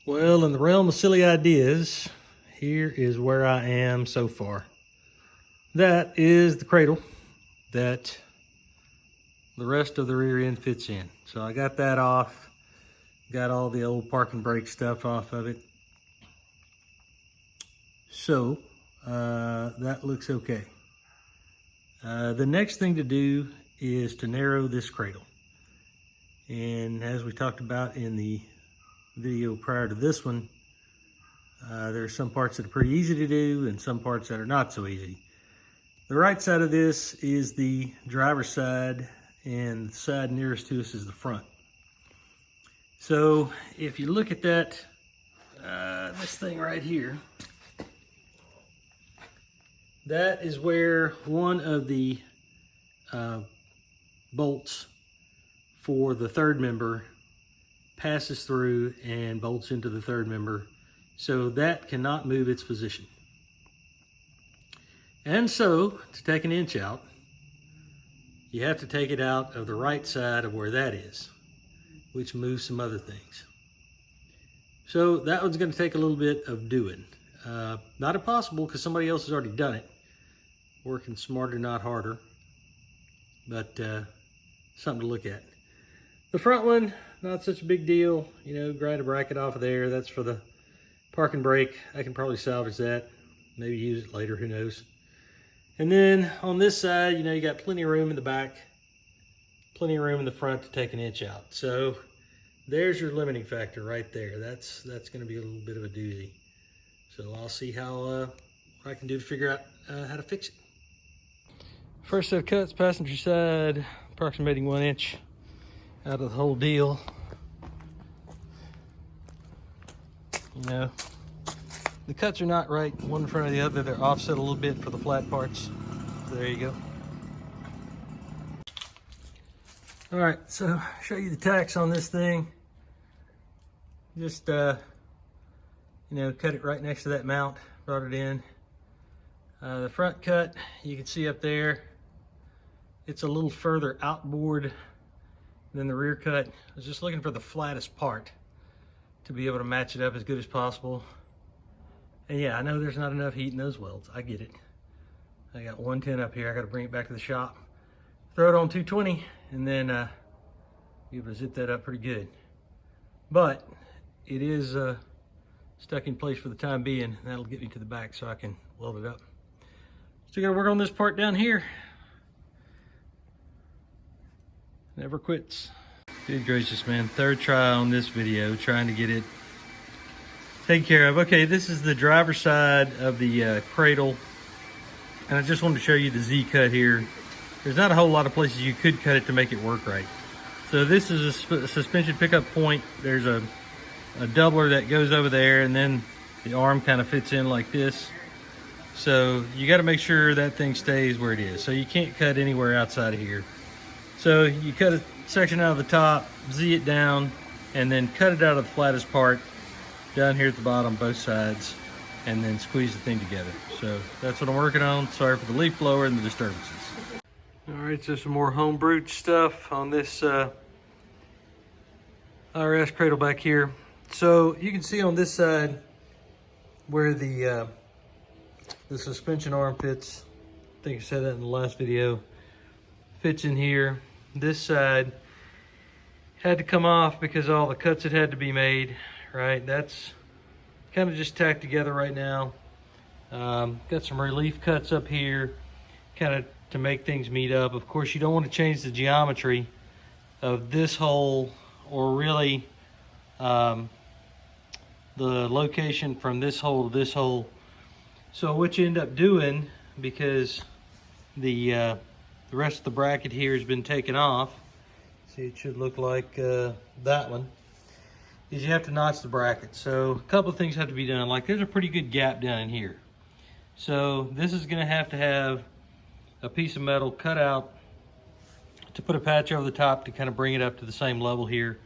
Well, in the realm of silly ideas, here is where I am so far. That is the cradle that the rest of the rear end fits in. So I got that off, got all the old parking brake stuff off of it. So that looks okay. The next thing to do is to narrow this cradle. And as we talked about in the video prior to this one, there are some parts that are pretty easy to do and some parts that are not so easy. The right side of this is the driver's side, and the side nearest to us is the front. So if you look at that, this thing right here, that is where one of the bolts for the third member passes through and bolts into the third member. So that cannot move its position. And so to take an inch out, you have to take it out of the right side of where that is, which moves some other things. So that one's going to take a little bit of doing. Not impossible because somebody else has already done it. Working smarter, not harder, but something to look at. The front one, not such a big deal. You know, grind a bracket off of there. That's for the parking brake. I can probably salvage that, maybe use it later, who knows. And then on this side, you know, you got plenty of room in the back, plenty of room in the front to take an inch out. So there's your limiting factor right there. That's going to be a little bit of a doozy. So I'll see what I can do to figure out how to fix it. First set of cuts, passenger side, approximating 1 inch out of the whole deal. You know, the cuts are not right one in front of the other. They're offset a little bit for the flat parts. So there you go. All right, so show you the tacks on this thing. Just, you know, cut it right next to that mount, brought it in. The front cut, you can see up there, it's a little further outboard than the rear cut. I was just looking for the flattest part to be able to match it up as good as possible. And yeah, I know there's not enough heat in those welds. I get it. I got 110 up here. I got to bring it back to the shop, throw it on 220, and then be able to zip that up pretty good. But it is stuck in place for the time being. That'll get me to the back so I can weld it up. Still got to work on this part down here. Never quits. Good gracious, man. Third try on this video, trying to get it taken care of. Okay, this is the driver's side of the cradle. And I just wanted to show you the Z cut here. There's not a whole lot of places you could cut it to make it work right. So this is a suspension pickup point. There's a doubler that goes over there, and then the arm kind of fits in like this. So you got to make sure that thing stays where it is. So you can't cut anywhere outside of here. So you cut a section out of the top, Z it down, and then cut it out of the flattest part down here at the bottom, both sides, and then squeeze the thing together. So that's what I'm working on. Sorry for the leaf blower and the disturbances. All right, so some more home brewed stuff on this IRS cradle back here. So you can see on this side where the suspension arm fits. I think I said that in the last video. Fits in here. This side had to come off because all the cuts that had to be made, right? That's kind of just tacked together right now. Got some relief cuts up here, kind of to make things meet up. Of course, you don't want to change the geometry of this hole, or really the location from this hole to this hole. So what you end up doing, because the rest of the bracket here has been taken off, see, it should look like that one, is you have to notch the bracket. So a couple of things have to be done. Like, there's a pretty good gap down in here. So this is going to have a piece of metal cut out to put a patch over the top to kind of bring it up to the same level here.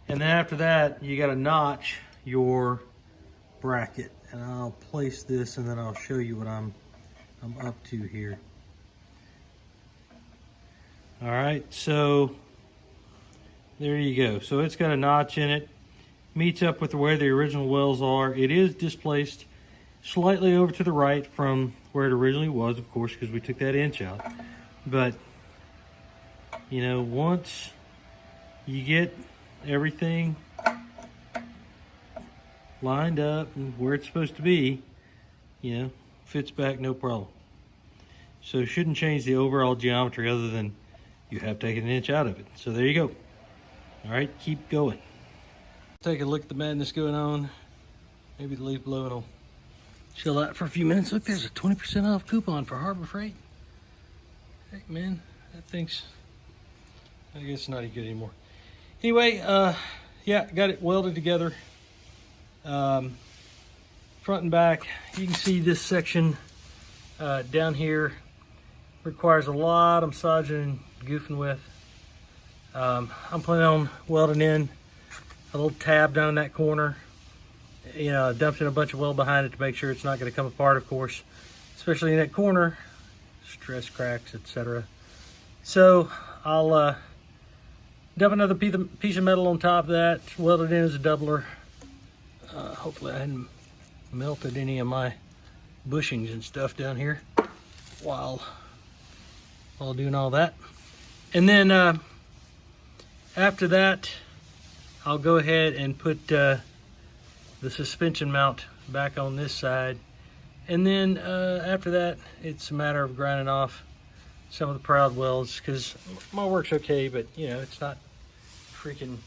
And then after that, you got to notch your bracket. And I'll place this and then I'll show you what I'm up to here. All right, so there you go. So it's got a notch in it. meets up with where the original wells are. It is displaced slightly over to the right from where it originally was, of course, because we took that inch out. But, you know, once you get everything lined up and where it's supposed to be, you know, fits back no problem. So it shouldn't change the overall geometry other than you have taken an inch out of it. So there you go. All right, keep going. Take a look at the madness going on. Maybe the leaf blowing will chill out for a few minutes. Look, there's a 20% off coupon for Harbor Freight. Heck, man, that thing's, I guess it's not any good anymore. Anyway, yeah, got it welded together. Front and back. You can see this section down here requires a lot of massaging and goofing with. I'm planning on welding in a little tab down in that corner. You know, dumped in a bunch of weld behind it to make sure it's not going to come apart, of course, especially in that corner, stress cracks, etc. So I'll dump another piece of metal on top of that, weld it in as a doubler. Hopefully I hadn't melted any of my bushings and stuff down here while doing all that. And then after that, I'll go ahead and put the suspension mount back on this side. And then after that, it's a matter of grinding off some of the proud welds, because my work's okay, but you know, it's not freaking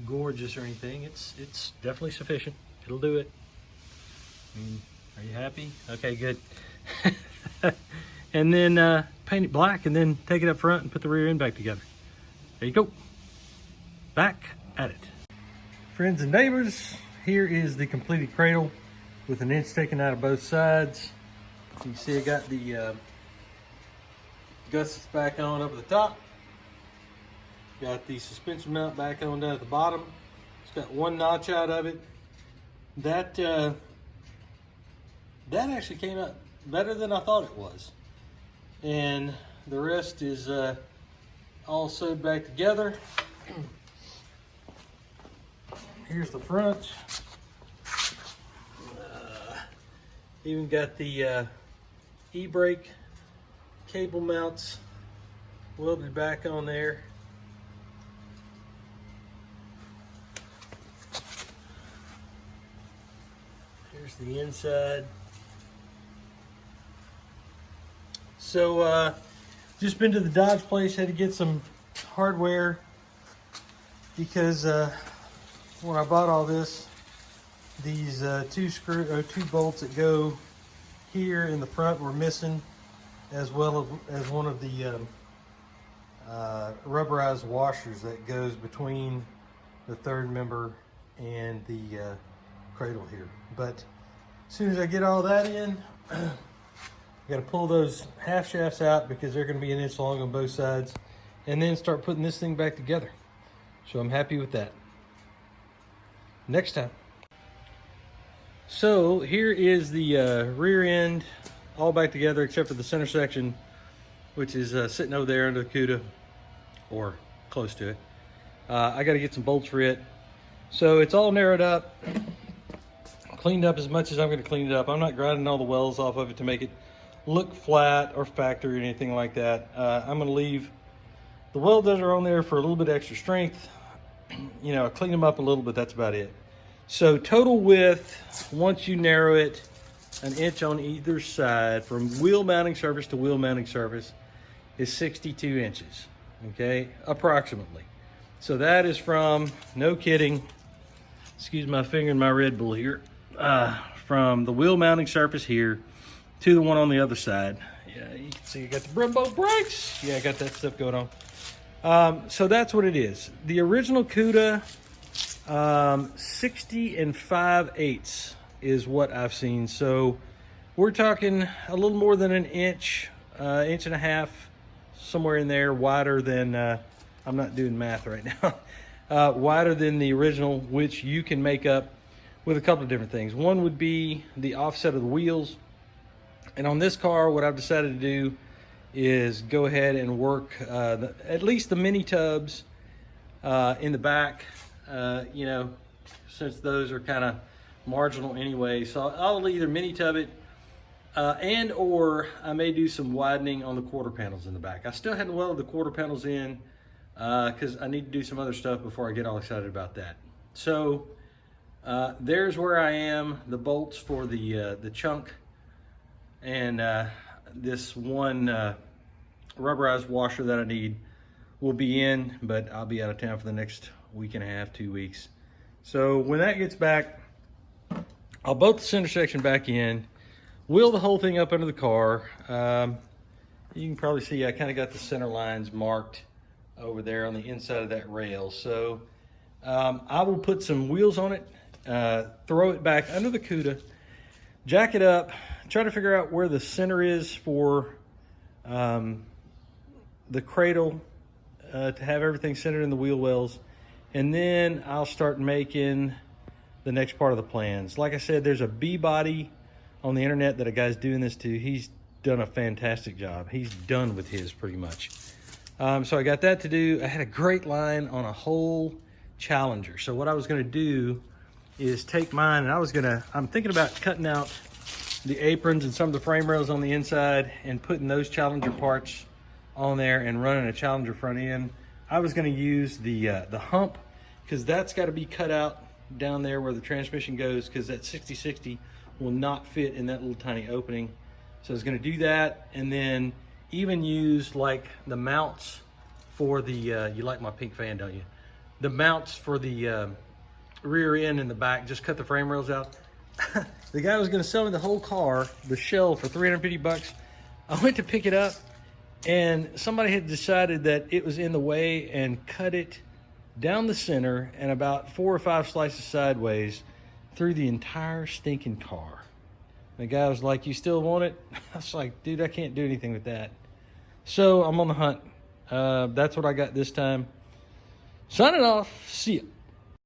gorgeous or anything. It's definitely sufficient. It'll do it. I mean, are you happy? Okay, good. And then paint it black and then take it up front and put the rear end back together. There you go. Back at it. Friends and neighbors, here is the completed cradle with an inch taken out of both sides. You can see I got the gussets back on up at the top. Got the suspension mount back on down at the bottom. It's got one notch out of it. That actually came out better than I thought it was. And the rest is all sewed back together. Here's the front. Even got the e-brake cable mounts welded back on there. Here's the inside. So just been to the Dodge place, had to get some hardware because when I bought all this, these two bolts that go here in the front were missing, as well as one of the rubberized washers that goes between the third member and the cradle here. But as soon as I get all that in, I got to pull those half shafts out because they're going to be an inch long on both sides, and then start putting this thing back together. So I'm happy with that. Next time. So here is the rear end all back together except for the center section, which is sitting over there under the Cuda, or close to it. I got to get some bolts for it. So it's all narrowed up, cleaned up as much as I'm going to clean it up. I'm not grinding all the welds off of it to make it look flat or factory or anything like that. I'm going to leave the welds that are on there for a little bit extra strength. You know, clean them up a little bit, that's about it. So total width, once you narrow it, an inch on either side from wheel mounting surface to wheel mounting surface, is 62 inches, okay, approximately. So that is from, no kidding, excuse my finger and my Red Bull here, from the wheel mounting surface here to the one on the other side. Yeah, you can see I got the Brembo brakes. Yeah, I got that stuff going on. So that's what it is. The original Cuda, 60 5/8 is what I've seen. So we're talking a little more than an inch, inch and a half, somewhere in there, wider than, I'm not doing math right now, wider than the original, which you can make up with a couple of different things. One would be the offset of the wheels. And on this car, what I've decided to do is go ahead and work at least the mini tubs in the back you know, since those are kind of marginal anyway. So I'll either mini tub it and or I may do some widening on the quarter panels in the back. I still hadn't welded the quarter panels in because I need to do some other stuff before I get all excited about that. So there's where I am. The bolts for the chunk and this one rubberized washer that I need will be in, but I'll be out of town for the next week and a half, 2 weeks. So when that gets back, I'll bolt the center section back in, wheel the whole thing up under the car. You can probably see I kind of got the center lines marked over there on the inside of that rail. So I will put some wheels on it, throw it back under the Cuda, jack it up, try to figure out where the center is for the cradle to have everything centered in the wheel wells. And then I'll start making the next part of the plans. Like I said, there's a B body on the internet that a guy's doing this to. He's done a fantastic job. He's done with his pretty much. So I got that to do. I had a great line on a whole Challenger. So what I was gonna do is take mine and I'm thinking about cutting out the aprons and some of the frame rails on the inside and putting those Challenger parts on there and running a Challenger front end. I was gonna use the hump because that's gotta be cut out down there where the transmission goes because that 6060 will not fit in that little tiny opening. So I was gonna do that and then even use like the mounts for the, you like my pink fan, don't you? The mounts for the rear end and the back, just cut the frame rails out. The guy was gonna sell me the whole car, the shell, for 350 bucks. I went to pick it up and somebody had decided that it was in the way and cut it down the center and about 4 or 5 slices sideways through the entire stinking car. The guy was like, "You still want it?" I was like, "Dude, I can't do anything with that." So I'm on the hunt. That's what I got this time. Signing off. See ya.